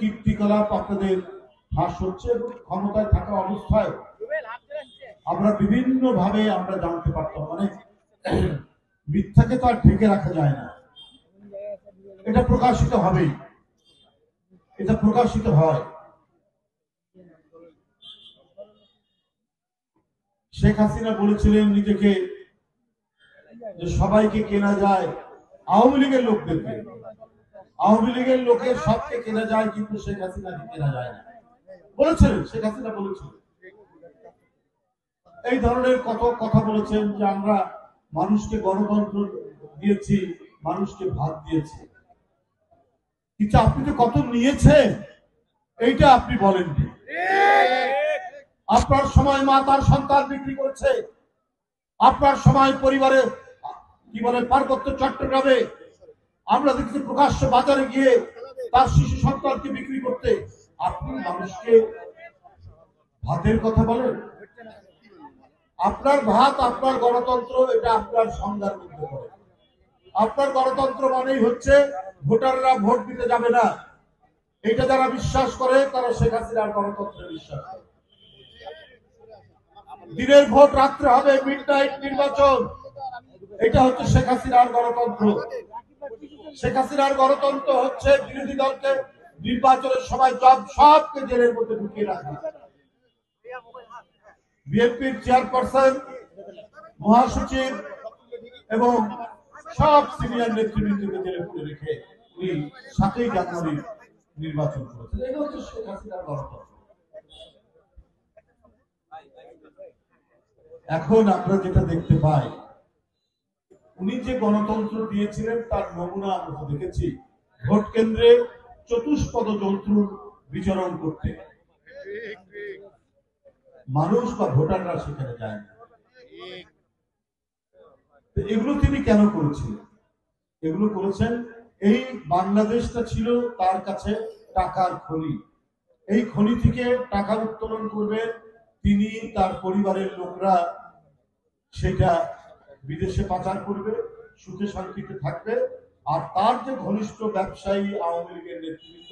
কীর্তিকলাপ আপনাদের ফাঁস হচ্ছে এবং ক্ষমতায় থাকা অবস্থায় আমরা বিভিন্ন ভাবে আমরা জানতে পারতাম। মানে মিথ্যাকে তো আর ঢেকে রাখা যায় না, এটা প্রকাশিত হবেই, এটা প্রকাশিত হয়। শেখ হাসিনা বলেছিলেন নিজেকে যে সবাইকে কেনা যায়, আওয়ামী লীগের লোকদেরকে, আওয়ামী লীগের লোকের সবকে কেনা যায় কিন্তু শেখ হাসিনাকে কেনা যায় না, বলেছিলেন, শেখ হাসিনা বলেছিলেন। এই ধরনের কত কথা বলেছেন যে আমরা মানুষকে গণতন্ত্র দিয়েছি, মানুষকে ভাত দিয়েছি, কিন্তু আপনি তো কত নিয়েছেন এইটা আপনি বলেননি। আপনার সময় মা তার সন্তান বিক্রি করেছে, আপনার সময় পরিবারে কি বলে পার্বত্য চট্টগ্রামে আমরা দেখছি প্রকাশ্য বাজারে গিয়ে তার শিশু সন্তানকে বিক্রি করতে। আপনি মানুষকে ভাতের কথা বলেন? আপনার ভাত, আপনার গণতন্ত্র, এটা আপনার সংজ্ঞার মধ্যে পড়ে। আপনার গণতন্ত্র মানেই হচ্ছে ভোটাররা ভোট দিতে যাবে না, এটা যারা বিশ্বাস করে তারা শেখ হাসিনার গণতন্ত্রে বিশ্বাস করে। দিনের ভোট রাত্রে হবে, মিডনাইট নির্বাচন, এটা হচ্ছে শেখ হাসিনার গণতন্ত্র। শেখ হাসিনার গণতন্ত্র হচ্ছে বিরোধী দলকে নির্বাচনের সময় সবকে জেলের মধ্যে ঢুকিয়ে রাখা। বিএনপির চেয়ারপারসন, মহাসচিব এবং সব সিনিয়র নেতৃবৃন্দকে জেলে পুরে রেখে উনি 7ই জানুয়ারি নির্বাচন করেছেন। এটা হচ্ছে শেখ হাসিনার গণতন্ত্র। এখন আমরা যেটা দেখতে পাই, উনি যে গণতন্ত্র দিয়েছিলেন তার নমুনা আমরা দেখেছি ভোট কেন্দ্রে চতুষ্পদ জন্তু বিচরণ করতে। মানুষ বা ভোটাররা সেখানে যায় না। এগুলো তিনি কেন করেছিলেন? এগুলো করেছেন, এই বাংলাদেশটা ছিল তার কাছে টাকার খনি। এই খনি থেকে টাকা উত্তোলন করবে তিনি, তার পরিবারের লোকরা সেটা বিদেশে পাচার করবে, সুখে শান্তিতে থাকবে। আর তার যে ঘনিষ্ঠ ব্যবসায়ী আওয়ামী লীগের নেতৃত্ব,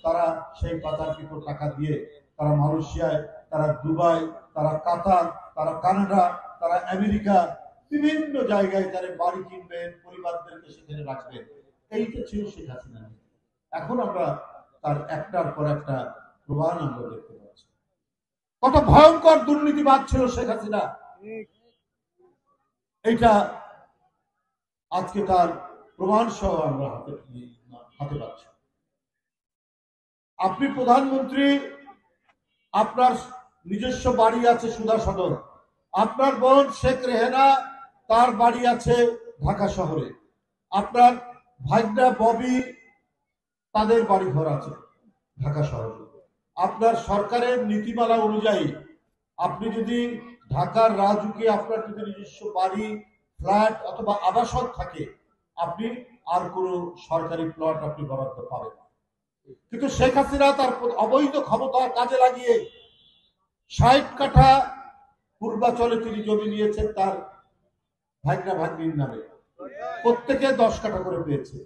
তারা সেই পাচারকৃত টাকা দিয়ে তারা মালয়েশিয়ায়, তারা দুবাই, তারা কাতার, তারা কানাডা, তারা আমেরিকা, বিভিন্ন জায়গায় তারা বাড়ি কিনবেন, পরিবারদেরকে সেখানে রাখবেন। এইটা ছিল শেখ হাসিনা। এখন আমরা তার একটার পর একটা প্রমাণ আমরা দেখতে পাচ্ছি। কত ভয়ঙ্কর দুর্নীতিবাদ ছিল শেখ হাসিনা, এইটা আজকে তার প্রমাণ সহ আমরা হাতে পাচ্ছি। আপনি প্রধানমন্ত্রী, আপনার নিজস্ব বাড়ি আছে সুধা সদন, আপনার বোন শেখ রেহেনা তার বাড়ি আছে ঢাকা শহরে, আপনার ভাইরা ববি তাদের বাড়ি ঘর আছে ঢাকা শহরে। আপনার সরকারের নীতিমালা অনুযায়ী আপনি যদি ঢাকার রাজুকে আপনার যদি নিজস্ব বাড়ি, ফ্ল্যাট অথবা আবাসন থাকে, আপনি আর কোন সরকারি প্লট আপনি বরাদ্দ পাবেন না। কিন্তু শেখ হাসিনা তার অবৈধ ক্ষমতা কাজে লাগিয়ে 60 কাঠা পূর্বাচলে তিনি জমি নিয়েছেন তার ভাগ্না ভাগ্নির নামে, প্রত্যেকে 10 কাঠা করে পেয়েছে,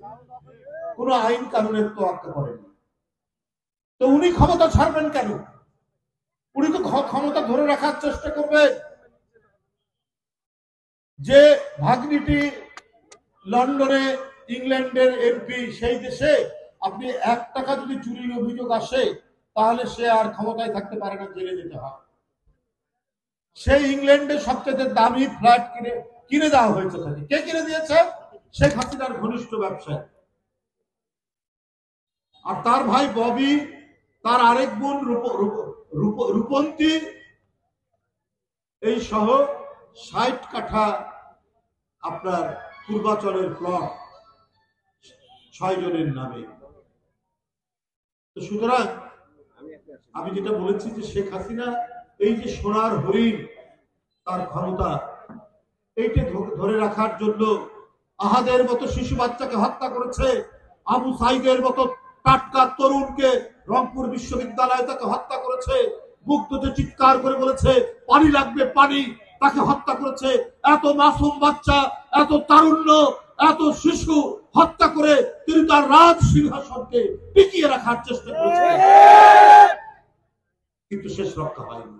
কোন আইন কানুনের তোয়াক্কা করেনি। তো উনি ক্ষমতা ছাড়বেন কেন? উনি তো ক্ষমতা ধরে রাখার চেষ্টা করবেন। যে ভাগ্নিটি লন্ডনে ইংল্যান্ডের এমপি, সেই দেশে আপনি 1 টাকা যদি চুরির অভিযোগ আসে তাহলে সে আর ক্ষমতায় থাকতে পারে না, জেলে যেতে হয়। সেই ইংল্যান্ডের সবচেয়ে দামি ফ্ল্যাট কিনে দেওয়া হয়েছে তাকে। কে কিনে দিয়েছে? শেখ হাসিনার ঘনিষ্ঠ ব্যবসায়ী। আর তার ভাই ববি, তার আরেক বোন রূপন্তী, এই সহ 60 কাঠা আপনার পূর্বাচলের প্লট 6 জনের নামে। সুতরাং আমি যেটা বলেছি যে শেখ হাসিনা এই যে সোনার হরিণ, তার ক্ষমতা, এইটা ধরে রাখার জন্য আহাদের মতো শিশু বাচ্চাকে হত্যা করেছে, আবু সাইদের মতো টাটকা তরুণকে রংপুর বিশ্ববিদ্যালয়ে তাকে হত্যা করেছে, মুগ্ধতে চিৎকার করে বলেছে পানি লাগবে পানি, তাকে হত্যা করেছে। এত মাসুম বাচ্চা, এত তারুণ্য, এত শিশু হত্যা করে তিনি তার রাজ সিংহাসনকে টিকিয়ে রাখার চেষ্টা করেছেন, কিন্তু শেষ রক্ষা হয়নি।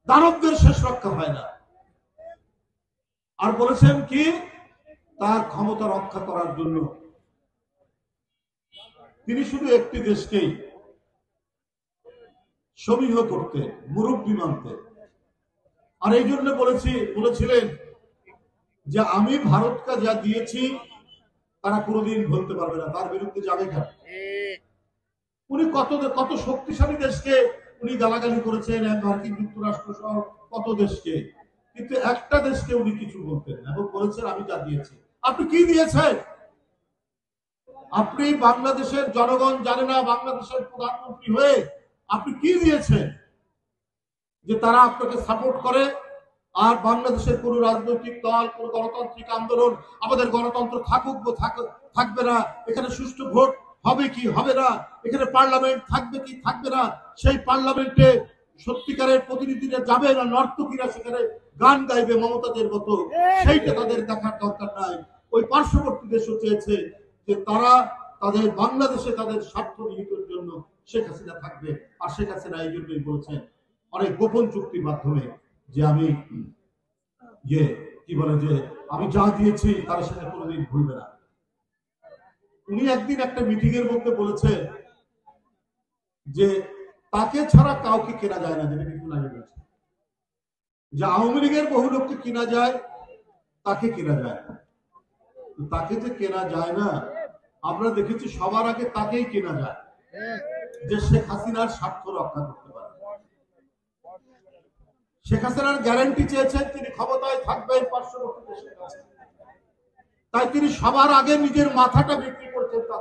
দানবদের শেষ রক্ষা হয় না। আর বলেছেন কি, তার ক্ষমতা রক্ষা করার জন্য তিনি শুধু একটি দেশকেই সমীহ করতে, মুরব্বী মানতে। আর এই জন্য বলেছিলেন যে আমি ভারতকে যা দিয়েছি তারা কোনোদিন বলতে পারবে না, তার বিরুদ্ধে যাবে কেন। উনি কত শক্তিশালী দেশকে উনি গালাগালি করেছেন, মার্কিন যুক্তরাষ্ট্র সহ কত দেশকে, কিন্তু একটা দেশকে উনি কিছু বলতেন না এবং বলেছেন আমি যা দিয়েছি। আপনি কি দিয়েছেন? আপনি বাংলাদেশের জনগণ জানে না, বাংলাদেশের প্রধানমন্ত্রী হয়ে আপনি কি দিয়েছেন যে তারা আপনাকে সাপোর্ট করে। আর বাংলাদেশের কোন রাজনৈতিক দল, কোন গণতান্ত্রিক আন্দোলন আমাদের গণতন্ত্র থাকুক থাকবে না, এখানে সুষ্ঠু ভোট হবে কি হবে না, এখানে পার্লামেন্ট থাকবে কি থাকবে না, সেই পার্লামেন্টে সত্যিকারের প্রতিনিধিরা যাবে না নর্তকীরা সেখানে গান গাইবে মমতাজের মতো, সেইটা তাদের দেখার দরকার নাই। ওই পার্শ্ববর্তী দেশও চেয়েছে যে তারা তাদের বাংলাদেশে তাদের স্বার্থ নিহিতের জন্য শেখ হাসিনা থাকবে। আর শেখ হাসিনা এই জন্যই বলছেন অনেক গোপন চুক্তির মাধ্যমে যে আমি কি বলে যে আমি যা দিয়েছি তারা সেটা কোনোদিন ভুলবে না। উনি একদিন একটা মিটিং এর মধ্যে বলেছে যে তাকে ছাড়া কাউকে কেনা যায় না, যেটা কিন্তু লাগে বলছে যে আওয়ামী লীগের বহু লোককে কেনা যায়, তাকে কেনা যায় না। তাকে যে কেনা যায় না, আমরা দেখেছি সবার আগে তাকেই কেনা যায় যে শেখ হাসিনার স্বার্থ রক্ষা করতে পারে। শেখ হাসিনার গ্যারান্টি চেয়েছেন তিনি ক্ষমতায় থাকবেন পার্শ্ববর্তী দেশের কাছে, তাই তিনি সবার আগে নিজের মাথাটা বিক্রি করছেন তাদের